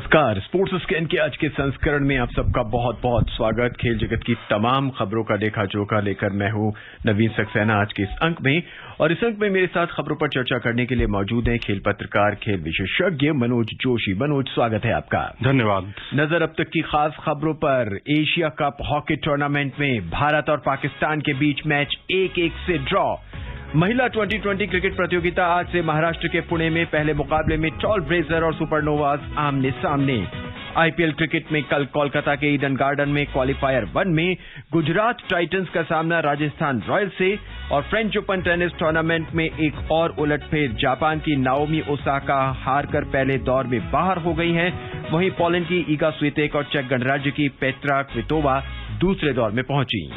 नमस्कार। Sports scan के आज के संस्करण में आप सबका बहुत बहुत स्वागत। खेल जगत की तमाम खबरों का लेखा जोखा लेकर मैं हूं नवीन सक्सेना आज के इस अंक में, और इस अंक में मेरे साथ खबरों पर चर्चा करने के लिए मौजूद हैं खेल पत्रकार, खेल विशेषज्ञ मनोज जोशी। मनोज, स्वागत है आपका। धन्यवाद। नजर अब तक की खास खबरों पर। एशिया कप हॉकी टूर्नामेंट में भारत और पाकिस्तान के बीच मैच 1-1 से ड्रॉ। महिला 2020 क्रिकेट प्रतियोगिता आज से महाराष्ट्र के पुणे में पहले मुकाबले में टॉल ब्लेजर और सुपरनोवाज आमने सामने। आईपीएल क्रिकेट में कल कोलकाता के ईडन गार्डन में क्वालिफायर 1 में गुजरात टाइटंस का सामना राजस्थान रॉयल्स से, और फ्रेंच ओपन टेनिस टूर्नामेंट में एक और उलटफेर। जापान की नाओमी ओसाका हारकर पहले दौर में बाहर हो गई हैं, वहीं पोलैंड की ईगा स्वितेक और चेक गणराज्य की पेट्रा क्विटोवा दूसरे दौर में पहुंची।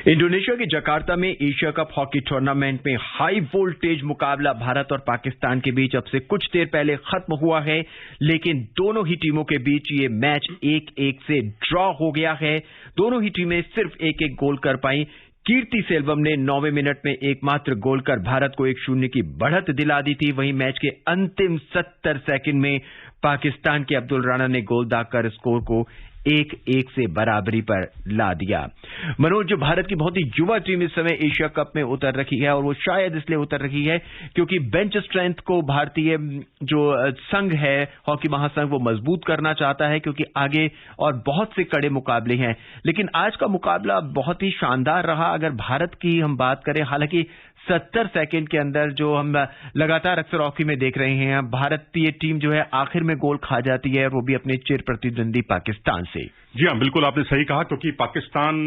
इंडोनेशिया के जकार्ता में एशिया कप हॉकी टूर्नामेंट में हाई वोल्टेज मुकाबला भारत और पाकिस्तान के बीच अब से कुछ देर पहले खत्म हुआ है, लेकिन दोनों ही टीमों के बीच ये मैच 1-1 से ड्रॉ हो गया है। दोनों ही टीमें सिर्फ एक गोल कर पाई। कीर्ति सेल्वम ने 9वें मिनट में एकमात्र गोल कर भारत को 1-0 की बढ़त दिला दी थी। वहीं मैच के अंतिम 70 सेकंड में पाकिस्तान के अब्दुल राणा ने गोल दागकर स्कोर को 1-1 से बराबरी पर ला दिया। मनोज, जो भारत की बहुत ही युवा टीम इस समय एशिया कप में उतर रखी है, और वो शायद इसलिए उतर रही है क्योंकि बेंच स्ट्रेंथ को भारतीय जो संघ है, हॉकी महासंघ, वो मजबूत करना चाहता है, क्योंकि आगे और बहुत से कड़े मुकाबले हैं। लेकिन आज का मुकाबला बहुत ही शानदार रहा अगर भारत की हम बात करें। हालांकि 70 सेकंड के अंदर जो हम लगातार अक्सर हॉकी में देख रहे हैं, भारतीय टीम जो है आखिर में गोल खा जाती है, वो भी अपने चिर प्रतिद्वंदी पाकिस्तान से। जी हाँ, बिल्कुल आपने सही कहा, क्योंकि पाकिस्तान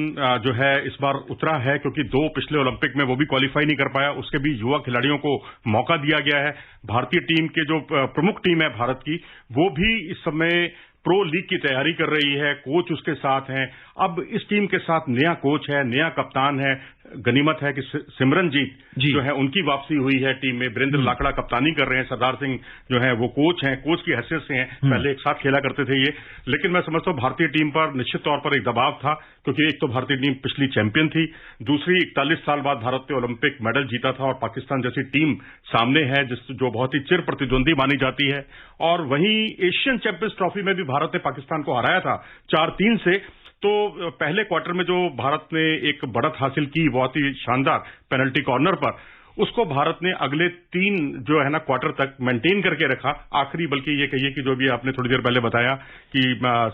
जो है इस बार उतरा है, क्योंकि 2 पिछले ओलंपिक में वो भी क्वालिफाई नहीं कर पाया। उसके भी युवा खिलाड़ियों को मौका दिया गया है। भारतीय टीम के जो प्रमुख टीम है भारत की, वो भी इस समय प्रो लीग की तैयारी कर रही है। कोच उसके साथ हैं। अब इस टीम के साथ नया कोच है, नया कप्तान है। गनीमत है कि सिमरनजीत जो है उनकी वापसी हुई है टीम में। वीरेंद्र लाकड़ा कप्तानी कर रहे हैं। सरदार सिंह जो है वो कोच हैं, कोच की हैसियत से हैं। पहले एक साथ खेला करते थे ये। लेकिन मैं समझता हूं भारतीय टीम पर निश्चित तौर पर एक दबाव था, क्योंकि एक तो भारतीय टीम पिछली चैंपियन थी, दूसरी 41 साल बाद भारत ने ओलंपिक मेडल जीता था, और पाकिस्तान जैसी टीम सामने है जो बहुत ही चिर प्रतिद्वंदी मानी जाती है। और वहीं एशियन चैंपियंस ट्रॉफी में भी भारत ने पाकिस्तान को हराया था 4-3 से। तो पहले क्वार्टर में जो भारत ने एक बढ़त हासिल की, बहुत ही शानदार पेनल्टी कॉर्नर पर, उसको भारत ने अगले 3 जो है ना क्वार्टर तक मेंटेन करके रखा। आखिरी बल्कि ये कहिए कि जो भी आपने थोड़ी देर पहले बताया कि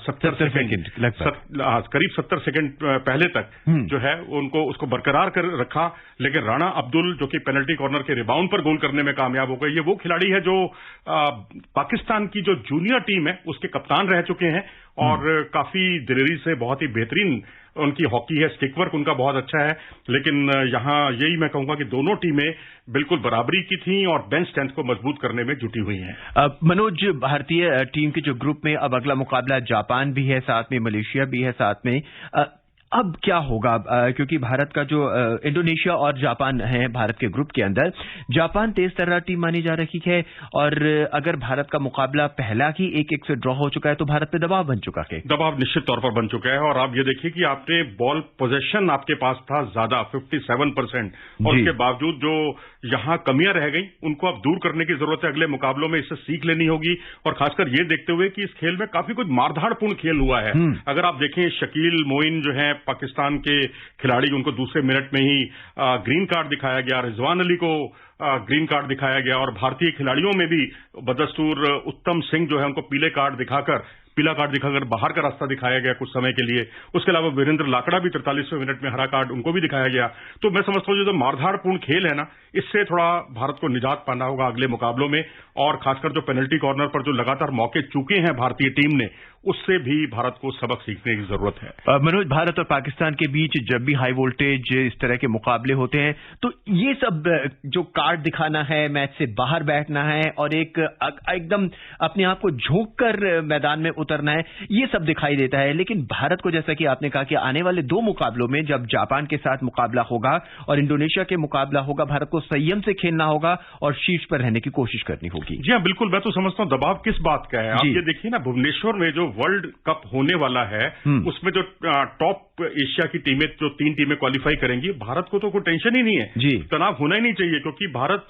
70 सेकंड करीब 70 सेकंड पहले तक जो है उसको बरकरार कर रखा। लेकिन राणा अब्दुल जो कि पेनल्टी कॉर्नर के रिबाउंड पर गोल करने में कामयाब हो गए। ये वो खिलाड़ी है जो पाकिस्तान की जो जूनियर टीम है उसके कप्तान रह चुके हैं, और काफी दिलेरी से बहुत ही बेहतरीन उनकी हॉकी है। स्टिक वर्क उनका बहुत अच्छा है। लेकिन यहां यही मैं कहूंगा कि दोनों टीमें बिल्कुल बराबरी की थी और बेंच स्ट्रेंथ को मजबूत करने में जुटी हुई हैं। मनोज, भारतीय टीम के जो ग्रुप में अब अगला मुकाबला जापान भी है, साथ में मलेशिया भी है साथ में। अब क्या होगा, क्योंकि भारत का जो इंडोनेशिया और जापान है भारत के ग्रुप के अंदर। जापान तेज तर्रार टीम मानी जा रही है, और अगर भारत का मुकाबला पहला ही 1-1 से ड्रॉ हो चुका है तो भारत पे दबाव बन चुका है। दबाव निश्चित तौर पर बन चुका है। और आप ये देखिए कि आपने बॉल पोजेशन आपके पास था ज्यादा 57%, और उसके बावजूद जो यहां कमियां रह गई उनको अब दूर करने की जरूरत है। अगले मुकाबलों में इससे सीख लेनी होगी, और खासकर ये देखते हुए कि इस खेल में काफी कुछ मारधाड़पूर्ण खेल हुआ है। अगर आप देखें, शकील मोइन जो है पाकिस्तान के खिलाड़ी, उनको दूसरे मिनट में ही ग्रीन कार्ड दिखाया गया। रिजवान अली को ग्रीन कार्ड दिखाया गया, और भारतीय खिलाड़ियों में भी बदस्तूर उत्तम सिंह जो है उनको पीला कार्ड दिखाकर बाहर का रास्ता दिखाया गया कुछ समय के लिए। उसके अलावा वीरेंद्र लाकड़ा भी 43वें मिनट में हरा कार्ड उनको भी दिखाया गया। तो मैं समझता हूं जो मारधाड़पूर्ण खेल है ना, इससे थोड़ा भारत को निजात पाना होगा अगले मुकाबलों में। और खासकर जो पेनल्टी कॉर्नर पर जो लगातार मौके चूके हैं भारतीय टीम ने, उससे भी भारत को सबक सीखने की जरूरत है। मनोज, भारत और पाकिस्तान के बीच जब भी हाई वोल्टेज इस तरह के मुकाबले होते हैं तो ये सब जो कार्ड दिखाना है, मैच से बाहर बैठना है, और एक एकदम अपने आप को झोंक कर मैदान में उतरना है, ये सब दिखाई देता है। लेकिन भारत को, जैसा कि आपने कहा कि आने वाले 2 मुकाबलों में जब जापान के साथ मुकाबला होगा और इंडोनेशिया के मुकाबला होगा, भारत को संयम से खेलना होगा और शीर्ष पर रहने की कोशिश करनी होगी। जी हाँ, बिल्कुल। मैं तो समझता हूं दबाव किस बात का है। आप ये देखिए ना, भुवनेश्वर में जो वर्ल्ड कप होने वाला है उसमें जो टॉप एशिया की टीमें, जो 3 टीमें क्वालिफाई करेंगी, भारत को तो कोई टेंशन ही नहीं है जी। तनाव होना ही नहीं चाहिए, क्योंकि भारत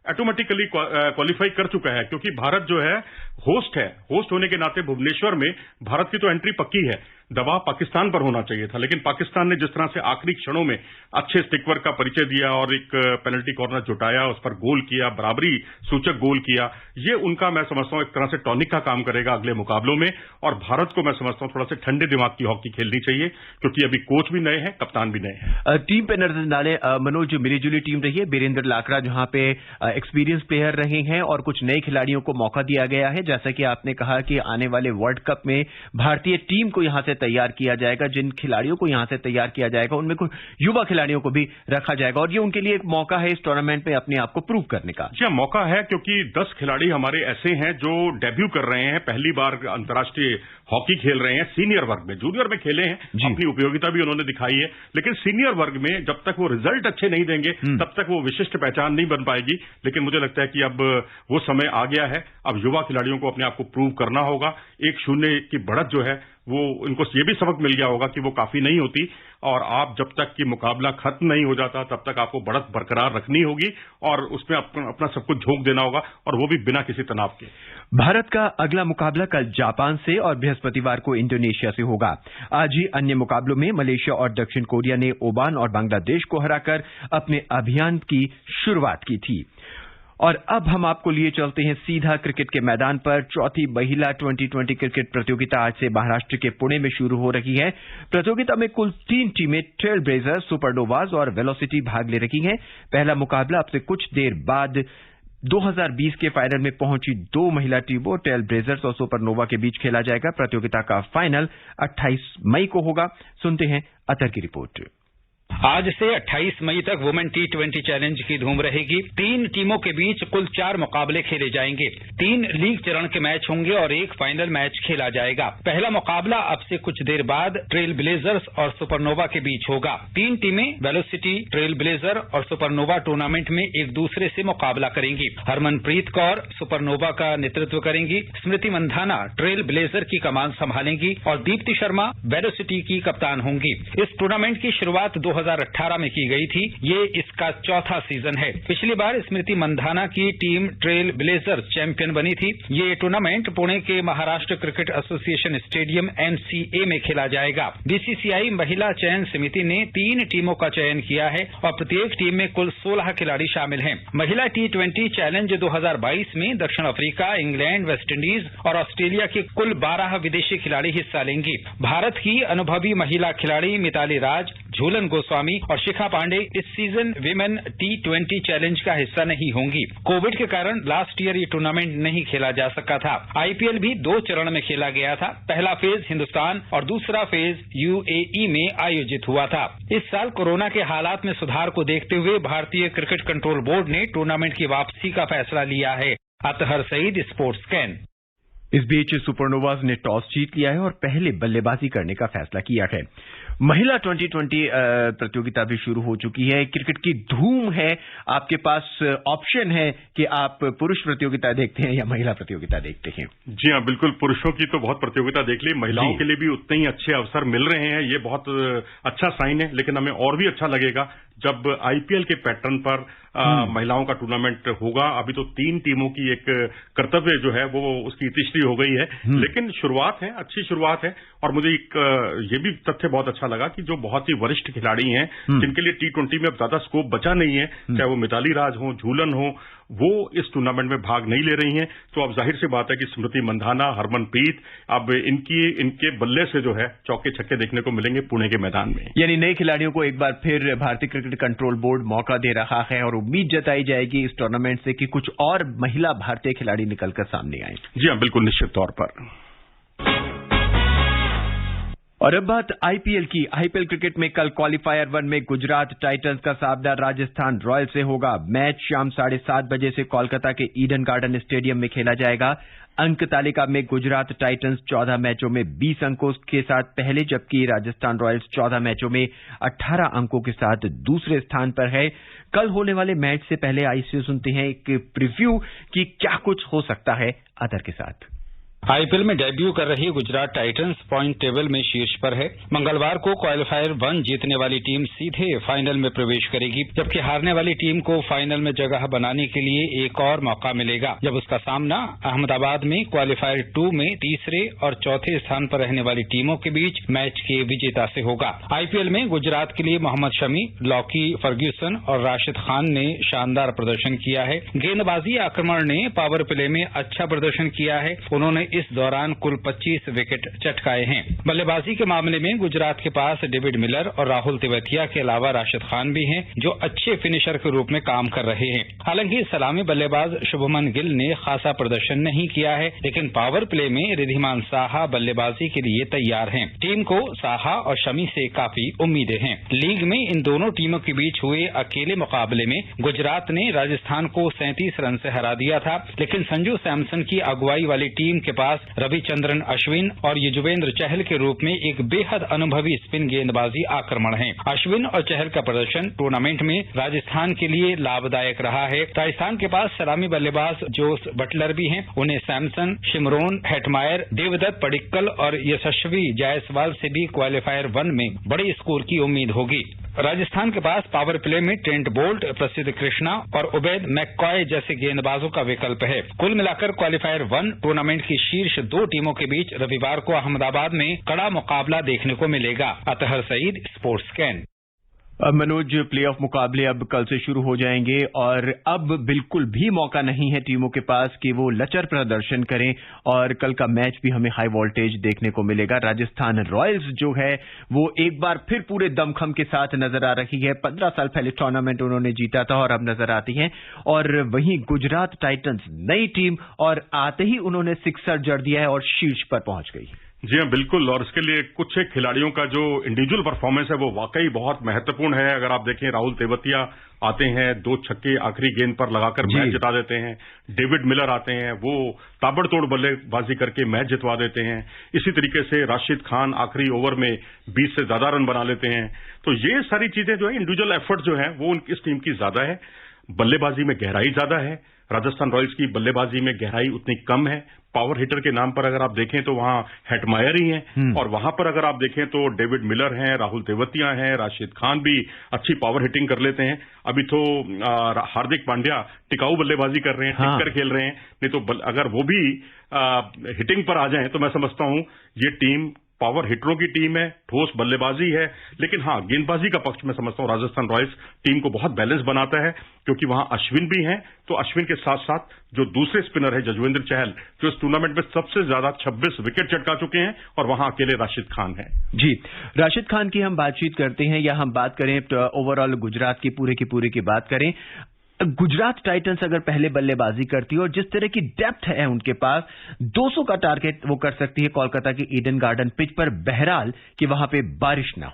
ऑटोमेटिकली क्वालिफाई कर चुका है, क्योंकि भारत जो है होस्ट होने के नाते भुवनेश्वर में भारत की तो एंट्री पक्की है। दबाव पाकिस्तान पर होना चाहिए था, लेकिन पाकिस्तान ने जिस तरह से आखिरी क्षणों में अच्छे स्टिकवर्क का परिचय दिया और एक पेनल्टी कॉर्नर जुटाया, उस पर गोल किया, बराबरी सूचक गोल किया, ये उनका मैं समझता हूं एक तरह से टॉनिक का काम करेगा अगले मुकाबलों में। और भारत को मैं समझता हूं थोड़ा सा ठंडे दिमाग की हॉकी खेलनी चाहिए, क्योंकि अभी कोच भी नए हैं, कप्तान भी नए हैं। टीम पे नजर डालें मनोज, मिलीजुली टीम रही है। बीरेंद्र लाकड़ा जहां पे एक्सपीरियंस प्लेयर रहे हैं और कुछ नए खिलाड़ियों को मौका दिया गया है। जैसा कि आपने कहा कि आने वाले वर्ल्ड कप में भारतीय टीम को यहां से तैयार किया जाएगा, जिन खिलाड़ियों को यहां से तैयार किया जाएगा उनमें कुछ युवा खिलाड़ियों को भी रखा जाएगा, और ये उनके लिए एक मौका है इस टूर्नामेंट में अपने आप को प्रूव करने का। जी, मौका है, क्योंकि 10 खिलाड़ी हमारे ऐसे हैं जो डेब्यू कर रहे हैं, पहली बार अंतर्राष्ट्रीय हॉकी खेल रहे हैं। सीनियर वर्ग में, जूनियर में खेले हैं, अपनी उपयोगिता भी उन्होंने दिखाई है, लेकिन सीनियर वर्ग में जब तक वो रिजल्ट अच्छे नहीं देंगे तब तक वो विशिष्ट पहचान नहीं बन पाएगी। लेकिन मुझे लगता है कि अब वो समय आ गया है, अब युवा खिलाड़ियों को अपने आप को प्रूव करना होगा। 1-0 की बढ़त जो है वो इनको ये भी सबक मिल गया होगा कि वो काफी नहीं होती, और आप जब तक कि मुकाबला खत्म नहीं हो जाता तब तक आपको बढ़त बरकरार रखनी होगी और उसमें अपना सब कुछ झोंक देना होगा, और वो भी बिना किसी तनाव के। भारत का अगला मुकाबला कल जापान से और बृहस्पतिवार को इंडोनेशिया से होगा। आज ही अन्य मुकाबलों में मलेशिया और दक्षिण कोरिया ने ओमान और बांग्लादेश को हराकर अपने अभियान की शुरुआत की थी। और अब हम आपको लिए चलते हैं सीधा क्रिकेट के मैदान पर। चौथी महिला 2020 क्रिकेट प्रतियोगिता आज से महाराष्ट्र के पुणे में शुरू हो रही है। प्रतियोगिता में कुल 3 टीमें ट्रेल ब्लेजर्स, सुपरनोवाज और वेलोसिटी भाग ले रही हैं। पहला मुकाबला अब से कुछ देर बाद 2020 के फाइनल में पहुंची 2 महिला टीमों ट्रेल ब्लेजर्स और सुपरनोवा के बीच खेला जाएगा। प्रतियोगिता का फाइनल 28 मई को होगा। सुनते हैं अतर की रिपोर्ट। आज से 28 मई तक वुमेन T20 चैलेंज की धूम रहेगी। 3 टीमों के बीच कुल 4 मुकाबले खेले जाएंगे। 3 लीग चरण के मैच होंगे और 1 फाइनल मैच खेला जाएगा। पहला मुकाबला अब से कुछ देर बाद ट्रेल ब्लेजर्स और सुपरनोवा के बीच होगा। 3 टीमें वेलोसिटी, ट्रेल ब्लेजर और सुपरनोवा टूर्नामेंट में एक दूसरे से मुकाबला करेंगी। हरमनप्रीत कौर सुपरनोवा का नेतृत्व करेंगी, स्मृति मंधाना ट्रेल ब्लेजर की कमान संभालेंगी और दीप्ति शर्मा वेलोसिटी की कप्तान होंगी। इस टूर्नामेंट की शुरुआत 2018 में की गई थी। ये इसका चौथा सीजन है। पिछली बार स्मृति मंधाना की टीम ट्रेल ब्लेजर्स चैंपियन बनी थी। ये टूर्नामेंट पुणे के Maharashtra cricket association stadium MCA में खेला जाएगा। BCCI महिला चयन समिति ने 3 टीमों का चयन किया है और प्रत्येक टीम में कुल 16 खिलाड़ी शामिल हैं। महिला T20 चैलेंज 2022 में दक्षिण अफ्रीका, इंग्लैंड, वेस्टइंडीज और ऑस्ट्रेलिया के कुल 12 विदेशी खिलाड़ी हिस्सा लेंगी। भारत की अनुभवी महिला खिलाड़ी मिताली राज, झूलन गोस्वामी और शिखा पांडे इस सीजन विमेन T20 चैलेंज का हिस्सा नहीं होंगी। कोविड के कारण लास्ट ईयर ये टूर्नामेंट नहीं खेला जा सका था। IPL भी 2 चरण में खेला गया था। पहला फेज हिंदुस्तान और दूसरा फेज UAE में आयोजित हुआ था। इस साल कोरोना के हालात में सुधार को देखते हुए भारतीय क्रिकेट कंट्रोल बोर्ड ने टूर्नामेंट की वापसी का फैसला लिया है। Athar Saeed, sports scan. इस बीच सुपरनोवाज ने टॉस जीत लिया है और पहले बल्लेबाजी करने का फैसला किया है। महिला 2020 प्रतियोगिता भी शुरू हो चुकी है। क्रिकेट की धूम है। आपके पास ऑप्शन है कि आप पुरुष प्रतियोगिता देखते हैं या महिला प्रतियोगिता देखते हैं। जी हाँ, बिल्कुल। पुरुषों की तो बहुत प्रतियोगिता देख ली, महिलाओं के लिए भी उतने ही अच्छे अवसर मिल रहे हैं। ये बहुत अच्छा साइन है। लेकिन हमें और भी अच्छा लगेगा जब IPL के पैटर्न पर महिलाओं का टूर्नामेंट होगा। अभी तो 3 टीमों की एक कर्तव्य जो है वो उसकी इतिश्री हो गई है, लेकिन शुरुआत है, अच्छी शुरुआत है। और मुझे एक ये भी तथ्य बहुत अच्छा लगा कि जो बहुत ही वरिष्ठ खिलाड़ी हैं, जिनके लिए T20 में अब ज्यादा स्कोप बचा नहीं है, चाहे वो मिताली राज हो, झूलन हो, वो इस टूर्नामेंट में भाग नहीं ले रही हैं। तो अब जाहिर सी बात है कि स्मृति मंधाना, हरमनप्रीत, अब इनके बल्ले से जो है चौके छक्के देखने को मिलेंगे पुणे के मैदान में। यानी नए खिलाड़ियों को एक बार फिर भारतीय क्रिकेट कंट्रोल बोर्ड मौका दे रहा है और उम्मीद जताई जाएगी इस टूर्नामेंट से कि कुछ और महिला भारतीय खिलाड़ी निकलकर सामने आए। जी हाँ, बिल्कुल, निश्चित तौर पर। और अब बात IPL की। IPL क्रिकेट में कल क्वालिफायर 1 में गुजरात टाइटंस का सामना राजस्थान रॉयल्स से होगा। मैच शाम 7:30 बजे से कोलकाता के ईडन गार्डन स्टेडियम में खेला जाएगा। अंक तालिका में गुजरात टाइटंस 14 मैचों में 20 अंकों के साथ पहले, जबकि राजस्थान रॉयल्स 14 मैचों में 18 अंकों के साथ दूसरे स्थान पर है। कल होने वाले मैच से पहले आइए सुनते हैं एक प्रीव्यू कि क्या कुछ हो सकता है अदर के साथ। आईपीएल में डेब्यू कर रही गुजरात टाइटंस पॉइंट टेबल में शीर्ष पर है। मंगलवार को क्वालिफायर 1 जीतने वाली टीम सीधे फाइनल में प्रवेश करेगी, जबकि हारने वाली टीम को फाइनल में जगह बनाने के लिए एक और मौका मिलेगा, जब उसका सामना अहमदाबाद में क्वालिफायर 2 में तीसरे और चौथे स्थान पर रहने वाली टीमों के बीच मैच के विजेता से होगा। आईपीएल में गुजरात के लिए मोहम्मद शमी, लॉकी फर्ग्यूसन और राशिद खान ने शानदार प्रदर्शन किया है। गेंदबाजी आक्रमण ने पावर प्ले में अच्छा प्रदर्शन किया है। उन्होंने इस दौरान कुल 25 विकेट चटकाए हैं। बल्लेबाजी के मामले में गुजरात के पास डेविड मिलर और राहुल तेवतिया के अलावा राशिद खान भी हैं, जो अच्छे फिनिशर के रूप में काम कर रहे हैं। हालांकि सलामी बल्लेबाज शुभमन गिल ने खासा प्रदर्शन नहीं किया है, लेकिन पावर प्ले में रिद्धिमान साहा बल्लेबाजी के लिए तैयार हैं। टीम को साहा और शमी से काफी उम्मीदें हैं। लीग में इन दोनों टीमों के बीच हुए अकेले मुकाबले में गुजरात ने राजस्थान को 37 रन से हरा दिया था, लेकिन संजू सैमसन की अगुवाई वाली टीम के पास रविचंद्रन अश्विन और युजवेंद्र चहल के रूप में एक बेहद अनुभवी स्पिन गेंदबाजी आक्रमण है। अश्विन और चहल का प्रदर्शन टूर्नामेंट में राजस्थान के लिए लाभदायक रहा है। राजस्थान के पास सलामी बल्लेबाज जोस बटलर भी हैं। उन्हें सैमसन, शिमरोन हेटमायर, देवदत्त पडिक्कल और यशस्वी जायसवाल से भी क्वालिफायर 1 में बड़े स्कोर की उम्मीद होगी। राजस्थान के पास पावर प्ले में ट्रेंट बोल्ट, प्रसिद्ध कृष्णा और उबैद मैककॉय जैसे गेंदबाजों का विकल्प है। कुल मिलाकर क्वालिफायर 1 टूर्नामेंट की शीर्ष 2 टीमों के बीच रविवार को अहमदाबाद में कड़ा मुकाबला देखने को मिलेगा। Athar Saeed, sports scan. Manoj, playoff मुकाबले अब कल से शुरू हो जाएंगे और अब बिल्कुल भी मौका नहीं है टीमों के पास कि वो लचर प्रदर्शन करें, और कल का मैच भी हमें हाई वोल्टेज देखने को मिलेगा। राजस्थान रॉयल्स जो है वो एक बार फिर पूरे दमखम के साथ नजर आ रही है। 15 साल पहले टूर्नामेंट उन्होंने जीता था और अब नजर आती है। और वहीं गुजरात टाइटंस नई टीम, और आते ही उन्होंने सिक्सर जड़ दिया है और शीर्ष पर पहुंच गई। जी हाँ, बिल्कुल। और इसके लिए कुछ एक खिलाड़ियों का जो इंडिविजुअल परफॉर्मेंस है वो वाकई बहुत महत्वपूर्ण है। अगर आप देखें, राहुल तेवतिया आते हैं, 2 छक्के आखिरी गेंद पर लगाकर मैच जिता देते हैं। डेविड मिलर आते हैं, वो ताबड़तोड़ बल्लेबाजी करके मैच जितवा देते हैं। इसी तरीके से राशिद खान आखिरी ओवर में 20 से ज्यादा रन बना लेते हैं। तो ये सारी चीजें जो है, इंडिविजुअल एफर्ट जो है वो इस टीम की ज्यादा है। बल्लेबाजी में गहराई ज्यादा है। राजस्थान रॉयल्स की बल्लेबाजी में गहराई उतनी कम है। पावर हिटर के नाम पर अगर आप देखें तो वहां हेटमायर ही हैं, और वहां पर अगर आप देखें तो डेविड मिलर हैं, राहुल तेवतिया हैं, राशिद खान भी अच्छी पावर हिटिंग कर लेते हैं। अभी तो हार्दिक पांड्या टिकाऊ बल्लेबाजी कर रहे हैं, टिक कर खेल रहे हैं। नहीं तो अगर वो भी हिटिंग पर आ जाएं तो मैं समझता हूं ये टीम पावर हिटरों की टीम है, ठोस बल्लेबाजी है। लेकिन हाँ, गेंदबाजी का पक्ष में समझता हूं राजस्थान रॉयल्स टीम को बहुत बैलेंस बनाता है, क्योंकि वहां अश्विन भी हैं। तो अश्विन के साथ साथ जो दूसरे स्पिनर है युजवेंद्र चहल, जो इस टूर्नामेंट में सबसे ज्यादा 26 विकेट चटका चुके हैं, और वहां अकेले राशिद खान हैं। जी, राशिद खान की हम बातचीत करते हैं, या हम बात करें तो ओवरऑल गुजरात की पूरे की बात करें। गुजरात टाइटंस अगर पहले बल्लेबाजी करती है और जिस तरह की डेप्थ है उनके पास, 200 का टारगेट वो कर सकती है कोलकाता की ईडन गार्डन पिच पर, बहरहाल कि वहां पे बारिश ना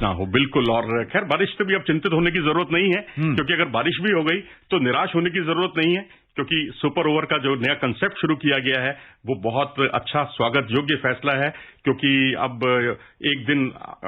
हो। बिल्कुल। और खैर, बारिश से भी अब चिंतित होने की जरूरत नहीं है, क्योंकि अगर बारिश भी हो गई तो निराश होने की जरूरत नहीं है, क्योंकि सुपर ओवर का जो नया कंसेप्ट शुरू किया गया है वो बहुत अच्छा स्वागत योग्य फैसला है। क्योंकि अब एक दिन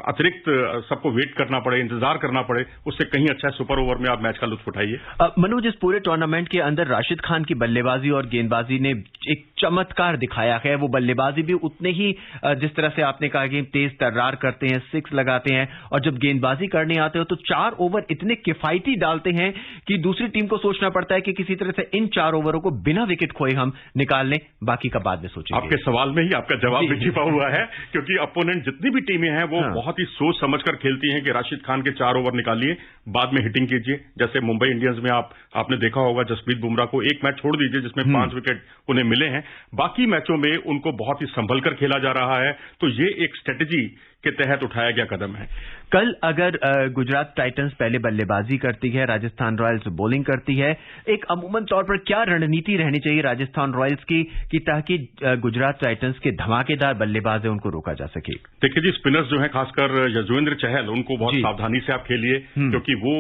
अतिरिक्त सबको वेट करना पड़े, इंतजार करना पड़े, उससे कहीं अच्छा है सुपर ओवर में आप मैच का लुत्फ उठाइए। मनोज, इस पूरे टूर्नामेंट के अंदर राशिद खान की बल्लेबाजी और गेंदबाजी ने एक चमत्कार दिखाया है। वो बल्लेबाजी भी उतने ही, जिस तरह से आपने कहा कि तेज तर्रार करते हैं, 6 लगाते हैं, और जब गेंदबाजी करने आते हो तो 4 ओवर इतने किफायती डालते हैं कि दूसरी टीम को सोचना पड़ता है कि किसी तरह से इन 4 ओवरों को बिना विकेट खोए हम निकाल लें, बाकी का बाद में सोचेंगे। आपके सवाल में ही आपका जवाब भी छिपा हुआ है, क्योंकि अपोनेंट जितनी भी टीमें हैं वो बहुत ही सोच समझकर खेलती हैं कि राशिद खान के 4 ओवर निकालिए, बाद में हिटिंग कीजिए। जैसे मुंबई इंडियंस में आपने देखा होगा, जसप्रीत बुमराह को एक मैच छोड़ दीजिए जिसमें 5 विकेट उन्हें मिले हैं, बाकी मैचों में उनको बहुत ही संभल कर खेला जा रहा है। तो ये एक स्ट्रेटेजी के तहत उठाया गया कदम है। कल अगर गुजरात टाइटंस पहले बल्लेबाजी करती है, राजस्थान रॉयल्स बॉलिंग करती है, एक अमूमन तौर पर क्या रणनीति रहनी चाहिए राजस्थान रॉयल्स की कि ताकि गुजरात टाइटंस के धमाकेदार बल्लेबाज है उनको रोका जा सके? देखिए जी, स्पिनर्स जो हैं, खासकर युजवेंद्र चहल, उनको बहुत सावधानी से आप खेलिए, क्योंकि वो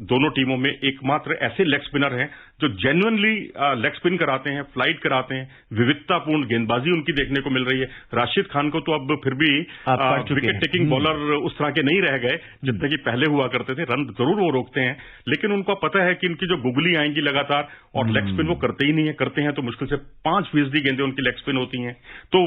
दोनों टीमों में एकमात्र ऐसे लेग स्पिनर हैं जो जेन्युइनली लेग स्पिन कराते हैं, फ्लाइट कराते हैं, विविधतापूर्ण गेंदबाजी उनकी देखने को मिल रही है। राशिद खान को तो अब फिर भी विकेट टेकिंग बॉलर उस तरह के नहीं रह गए जितने कि पहले हुआ करते थे। रन जरूर वो रोकते हैं, लेकिन उनको पता है कि इनकी जो गुगली आएंगी लगातार, और लेग स्पिन वो करते ही नहीं है, करते हैं तो मुश्किल से 5% गेंदें उनकी लेग स्पिन होती हैं। तो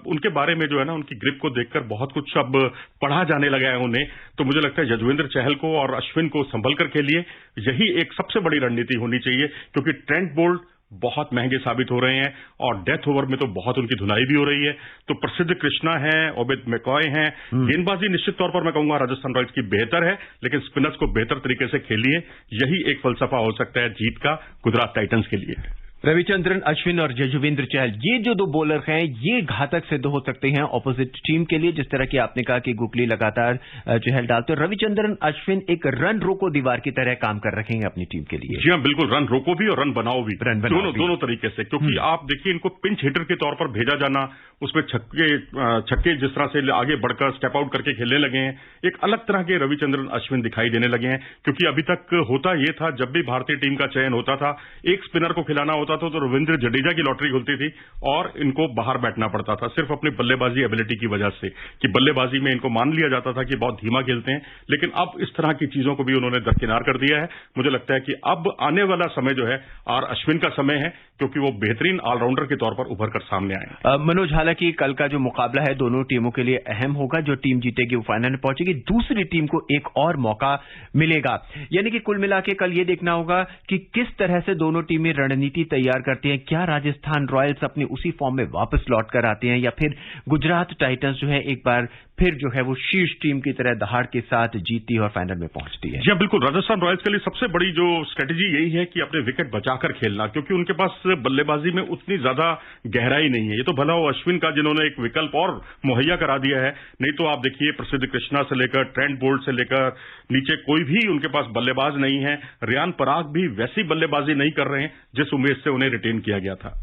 उनके बारे में जो है ना, उनकी ग्रिप को देखकर बहुत कुछ अब पढ़ा जाने लगा है उन्हें। तो मुझे लगता है यजुवेंद्र चहल को और अश्विन को संभल कर खेलिए, यही एक सबसे बड़ी रणनीति होनी चाहिए, क्योंकि ट्रेंट बोल्ट बहुत महंगे साबित हो रहे हैं और डेथ ओवर में तो बहुत उनकी धुनाई भी हो रही है। तो प्रसिद्ध कृष्णा है, ओबेद मैकॉय हैं। गेंदबाजी निश्चित तौर पर मैं कहूंगा राजस्थान रॉयल्स की बेहतर है, लेकिन स्पिनर्स को बेहतर तरीके से खेलिए, यही एक फलसफा हो सकता है जीत का गुजरात टाइटंस के लिए। रविचंद्रन अश्विन और यजुवेंद्र चहल, ये जो दो बॉलर हैं, ये घातक सिद्ध हो सकते हैं ऑपोजिट टीम के लिए। जिस तरह की आपने कहा कि गुगली लगातार चहल डालते, रविचंद्रन अश्विन एक रन रोको दीवार की तरह काम कर रखेंगे अपनी टीम के लिए। जी हाँ, बिल्कुल, रन रोको भी और रन बनाओ भी, दोनों तरीके से। क्योंकि आप देखिए, इनको पिंच हिटर के तौर पर भेजा जाना, उसमें छक्के जिस तरह से आगे बढ़कर स्टेप आउट करके खेलने लगे हैं, एक अलग तरह के रविचंद्रन अश्विन दिखाई देने लगे हैं। क्योंकि अभी तक होता यह था, जब भी भारतीय टीम का चयन होता था, एक स्पिनर को खिलाना होता था तो रविंद्र जडेजा की लॉटरी खुलती थी और इनको बाहर बैठना पड़ता था, सिर्फ अपनी बल्लेबाजी एबिलिटी की वजह से, कि बल्लेबाजी में इनको मान लिया जाता था कि बहुत धीमा खेलते हैं। लेकिन अब इस तरह की चीजों को भी उन्होंने दरकिनार कर दिया है। मुझे लगता है कि अब आने वाला समय जो है आर अश्विन का समय है, क्योंकि वो बेहतरीन ऑलराउंडर के तौर पर उभर कर सामने आए। मनोज, हालांकि कल का जो मुकाबला है दोनों टीमों के लिए अहम होगा। जो टीम जीतेगी वो फाइनल में पहुंचेगी, दूसरी टीम को एक और मौका मिलेगा। यानी कि कुल मिला के कल ये देखना होगा कि किस तरह से दोनों टीमें रणनीति तैयार करती हैं। क्या राजस्थान रॉयल्स अपनी उसी फॉर्म में वापस लौट कर आते हैं, या फिर गुजरात टाइटंस जो है एक बार फिर जो है वो शीर्ष टीम की तरह दहाड़ के साथ जीतती है और फाइनल में पहुंचती है। जी बिल्कुल, राजस्थान रॉयल्स के लिए सबसे बड़ी जो स्ट्रेटेजी यही है कि अपने विकेट बचाकर खेलना, क्योंकि उनके पास बल्लेबाजी में उतनी ज्यादा गहराई नहीं है। ये तो भला हो अश्विन का, जिन्होंने एक विकल्प और मुहैया करा दिया है, नहीं तो आप देखिए प्रसिद्ध कृष्णा से लेकर ट्रेंट बोल्ट से लेकर नीचे कोई भी उनके पास बल्लेबाज नहीं है। रियान पराग भी वैसी बल्लेबाजी नहीं कर रहे हैं जिस उम्मीद से उन्हें रिटेन किया गया था।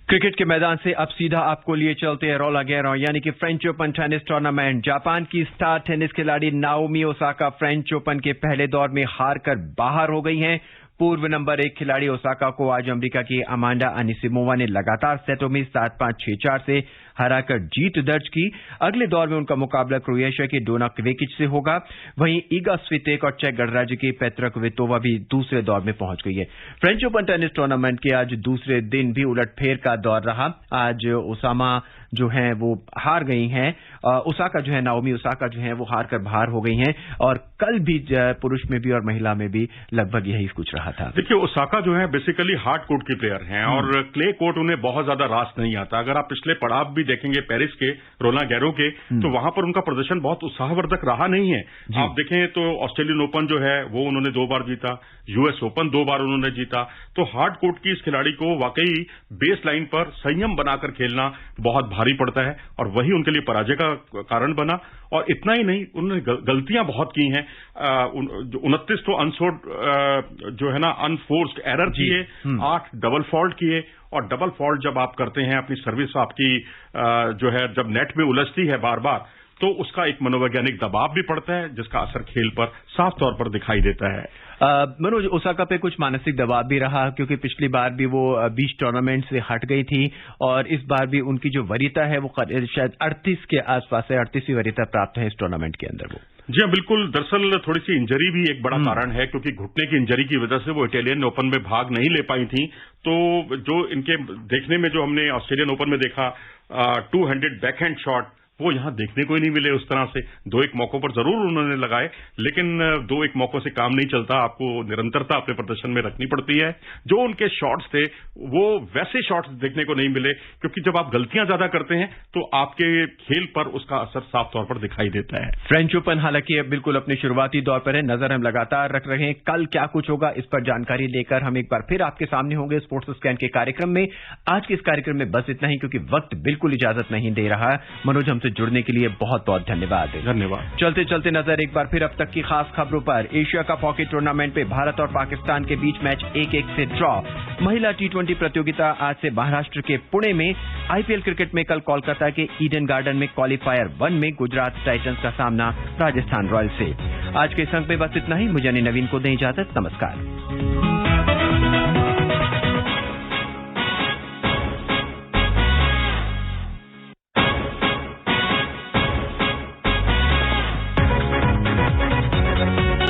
क्रिकेट के मैदान से अब सीधा आपको लिए चलते हैं रोलांड गैरोस, यानी कि French open tennis tournament. Japan की स्टार टेनिस खिलाड़ी नाओमी ओसाका फ्रेंच ओपन के पहले दौर में हार कर बाहर हो गई हैं। पूर्व नंबर 1 खिलाड़ी ओसाका को आज अमेरिका की अमांडा अनिसिमोवा ने लगातार सेटों में 7-5, 6-4 से हराकर जीत दर्ज की। अगले दौर में उनका मुकाबला क्रोएशिया के डोना क्वेकिच से होगा। वहीं ईगा स्वितेक और चेक गणराज्य की पेत्रा क्वितोवा भी दूसरे दौर में पहुंच गई है। फ्रेंच ओपन टेनिस टूर्नामेंट के आज दूसरे दिन भी उलटफेर का दौर रहा। आज ओसामा जो है वो हार गई हैं, ओसाका जो है, नाओमी ओसाका जो है वो हार कर बाहर हो गई हैं। और कल भी पुरुष में भी और महिला में भी लगभग यही कुछ रहा था। देखिए, ओसाका जो है बेसिकली हार्ड कोर्ट की प्लेयर हैं और क्ले कोर्ट उन्हें बहुत ज्यादा रास नहीं आता। अगर आप पिछले पड़ाव भी देखेंगे पेरिस के, रोलांड गैरोस के, तो वहां पर उनका प्रदर्शन बहुत उत्साहवर्धक रहा नहीं है। आप देखें तो ऑस्ट्रेलियन ओपन जो है वो उन्होंने 2 बार जीता, यूएस ओपन 2 बार उन्होंने जीता। तो हार्ड कोर्ट की इस खिलाड़ी को वाकई बेस लाइन पर संयम बनाकर खेलना बहुत भारी पड़ता है और वही उनके लिए पराजय का कारण बना। और इतना ही नहीं, उन्होंने गलतियां बहुत की हैं। 29 तो अनसोर्ड जो है ना, अनफोर्स्ड एरर किए, 8 डबल फॉल्ट किए। और डबल फॉल्ट जब आप करते हैं, अपनी सर्विस आपकी जो है जब नेट में उलझती है बार बार, तो उसका एक मनोवैज्ञानिक दबाव भी पड़ता है, जिसका असर खेल पर साफ तौर पर दिखाई देता है। मनोज, ओसाका पे कुछ मानसिक दबाव भी रहा, क्योंकि पिछली बार भी वो 20 टूर्नामेंट से हट गई थी और इस बार भी उनकी जो वरीयता है वो शायद 38 के आसपास है, 38वीं वरीयता प्राप्त है इस टूर्नामेंट के अंदर वो। जी हाँ, बिल्कुल। दरअसल थोड़ी सी इंजरी भी एक बड़ा कारण है, क्योंकि घुटने की इंजरी की वजह से वो इटालियन ओपन में भाग नहीं ले पाई थी। तो जो इनके देखने में जो हमने ऑस्ट्रेलियन ओपन में देखा 200 बैकहैंड शॉट, वो यहां देखने को ही नहीं मिले उस तरह से। 2-1 मौकों पर जरूर उन्होंने लगाए, लेकिन 2-1 मौकों से काम नहीं चलता। आपको निरंतरता अपने प्रदर्शन में रखनी पड़ती है। जो उनके शॉट्स थे वो वैसे शॉट्स देखने को नहीं मिले, क्योंकि जब आप गलतियां ज्यादा करते हैं तो आपके खेल पर उसका असर साफ तौर पर दिखाई देता है। फ्रेंच ओपन हालांकि अब बिल्कुल अपने शुरुआती दौर पर है, नजर हम लगातार रख रहे हैं। कल क्या कुछ होगा इस पर जानकारी लेकर हम एक बार फिर आपके सामने होंगे स्पोर्ट्स स्कैन के कार्यक्रम में। आज के इस कार्यक्रम में बस इतना ही, क्योंकि वक्त बिल्कुल इजाजत नहीं दे रहा। मनोज हमसे हमसे जुड़ने के लिए बहुत बहुत धन्यवाद। धन्यवाद। चलते चलते नजर एक बार फिर अब तक की खास खबरों पर। एशिया कप हॉकी टूर्नामेंट में भारत और पाकिस्तान के बीच मैच 1-1 से ड्रॉ। महिला T20 प्रतियोगिता आज से महाराष्ट्र के पुणे में। IPL क्रिकेट में कल कोलकाता के ईडन गार्डन में क्वालीफायर 1 में गुजरात टाइटंस का सामना राजस्थान रॉयल्स से। आज के इस अंक में बस इतना ही। मुझे नवीन को दें इजाजत। नमस्कार।